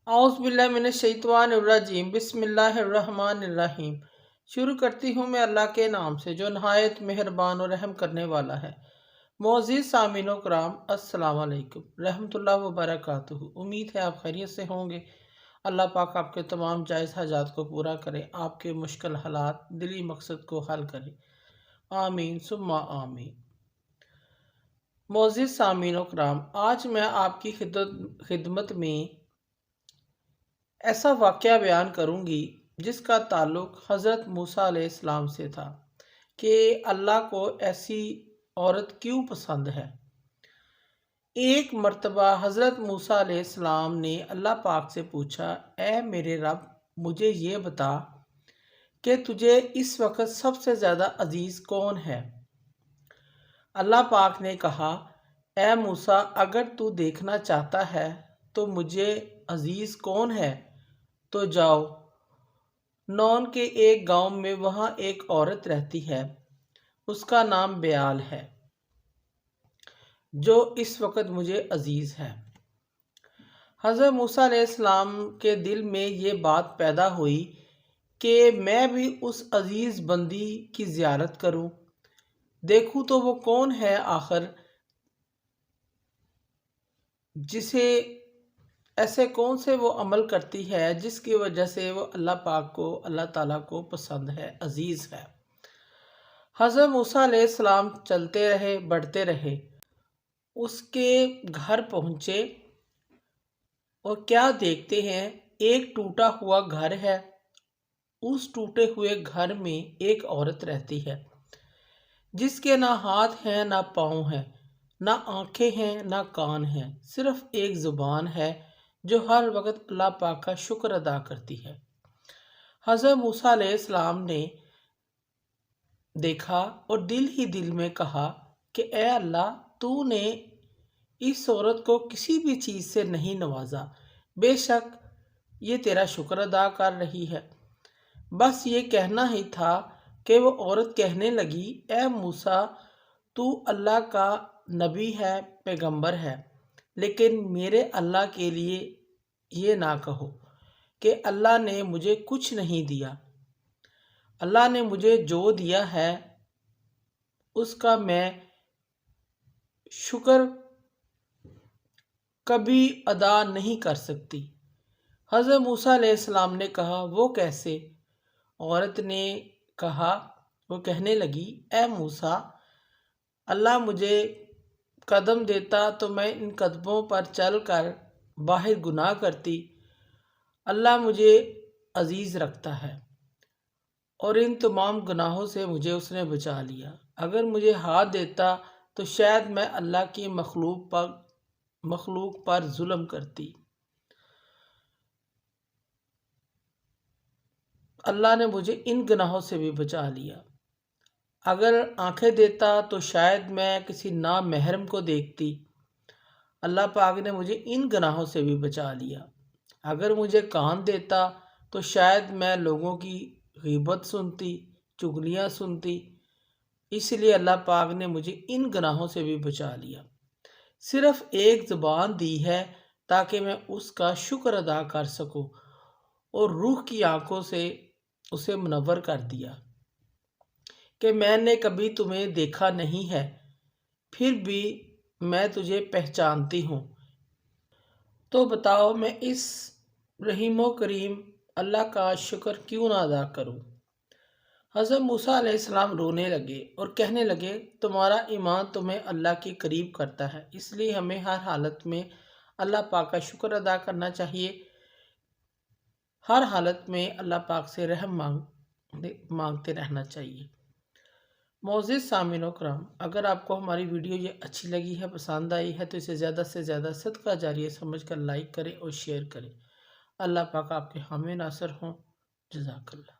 औज़ुबिल्लाहिमिनश्शैतानिर्रजीम बिस्मिल्लाहिर्रहमानिर्रहीम। शुरू करती हूँ मैं अल्लाह के नाम से जो नहायत मेहरबान और रहम करने वाला है। मोअज़्ज़िज़ सामीन कराम, अस्सलाम वालेकुम रहमतुल्लाहि व बरकातुहू। उम्मीद है आप खैरियत से होंगे। अल्लाह पाक आपके तमाम जायज़ हाजात को पूरा करे, आपके मुश्किल हालात दिली मकसद को हल करे। आमीन सुम्मा आमीन। मोअज़्ज़िज़ सामीन कराम, आज मैं आपकी खिदमत में ऐसा वाक़या बयान करूँगी जिसका ताल्लुक़ हज़रत मूसा अलैहिस्सलाम से था कि अल्लाह को ऐसी औरत क्यों पसंद है। एक मर्तबा हज़रत मूसा अलैहिस्सलाम ने अल्लाह पाक से पूछा, ऐ मेरे रब, मुझे ये बता कि तुझे इस वक्त सबसे ज़्यादा अजीज़ कौन है। अल्लाह पाक ने कहा, ऐ मूसा, अगर तू देखना चाहता है तो मुझे अजीज़ कौन है तो जाओ, नौन के एक गांव में वहाँ एक औरत रहती है, उसका नाम ब्याल है, जो इस वक्त मुझे अजीज़ है। हज़रत मूसा अलैहिस्सलाम के दिल में ये बात पैदा हुई कि मैं भी उस अजीज़ बंदी की ज़ियारत करूं, देखूं तो वो कौन है आखिर, जिसे ऐसे कौन से वो अमल करती है जिसकी वजह से वो अल्लाह पाक को, अल्लाह ताला को पसंद है, अजीज़ है। हज़रत मूसा अलैहिस्सलाम चलते रहे, बढ़ते रहे, उसके घर पहुँचे और क्या देखते हैं, एक टूटा हुआ घर है। उस टूटे हुए घर में एक औरत रहती है जिसके ना हाथ हैं ना पाँव हैं, ना आँखें हैं ना कान हैं, सिर्फ एक ज़ुबान है जो हर वक्त अल्लाह पाक का शुक्र अदा करती है। हज़रत मूसा अलैहिस्सलाम ने देखा और दिल ही दिल में कहा कि ए अल्लाह, तूने इस औरत को किसी भी चीज़ से नहीं नवाजा, बेशक ये तेरा शुक्र अदा कर रही है। बस ये कहना ही था कि वो औरत कहने लगी, ए मूसा, तू अल्लाह का नबी है, पैगंबर है, लेकिन मेरे अल्लाह के लिए ये ना कहो कि अल्लाह ने मुझे कुछ नहीं दिया। अल्लाह ने मुझे जो दिया है उसका मैं शुक्र कभी अदा नहीं कर सकती। हज़रत मूसा अलैहिस्सलाम ने कहा, वो कैसे? औरत ने कहा, वो कहने लगी, ए मूसा, अल्लाह मुझे कदम देता तो मैं इन कदमों पर चल कर बाहर गुनाह करती। अल्लाह मुझे अजीज़ रखता है और इन तमाम गुनाहों से मुझे उसने बचा लिया। अगर मुझे हाथ देता तो शायद मैं अल्लाह की मखलूक पर जुल्म करती। अल्लाह ने मुझे इन गुनाहों से भी बचा लिया। अगर आंखें देता तो शायद मैं किसी नामहरम को देखती। अल्लाह पाक ने मुझे इन गुनाहों से भी बचा लिया। अगर मुझे कान देता तो शायद मैं लोगों की गीबत सुनती, चुगलियाँ सुनती। इसलिए अल्लाह पाक ने मुझे इन गुनाहों से भी बचा लिया। सिर्फ एक ज़ुबान दी है ताकि मैं उसका शुक्र अदा कर सकूं, और रूह की आंखों से उसे मुनव्वर कर दिया कि मैंने कभी तुम्हें देखा नहीं है, फिर भी मैं तुझे पहचानती हूँ। तो बताओ, मैं इस रहीमो करीम अल्लाह का शुक्र क्यों ना अदा करूँ। हज़रत मूसा अलैहिस्सलाम रोने लगे और कहने लगे, तुम्हारा ईमान तुम्हें अल्लाह के करीब करता है, इसलिए हमें हर हालत में अल्लाह पाक का शुक्र अदा करना चाहिए। हर हालत में अल्लाह पाक से रहम मांगते रहना चाहिए। मोअज़्ज़िज़ सामीन कराम, अगर आपको हमारी वीडियो ये अच्छी लगी है, पसंद आई है, तो इसे ज़्यादा से ज़्यादा सदका जारिया समझकर लाइक करें और शेयर करें। अल्लाह पाक आपके हामी नासर हों। जज़ाकल्लाह।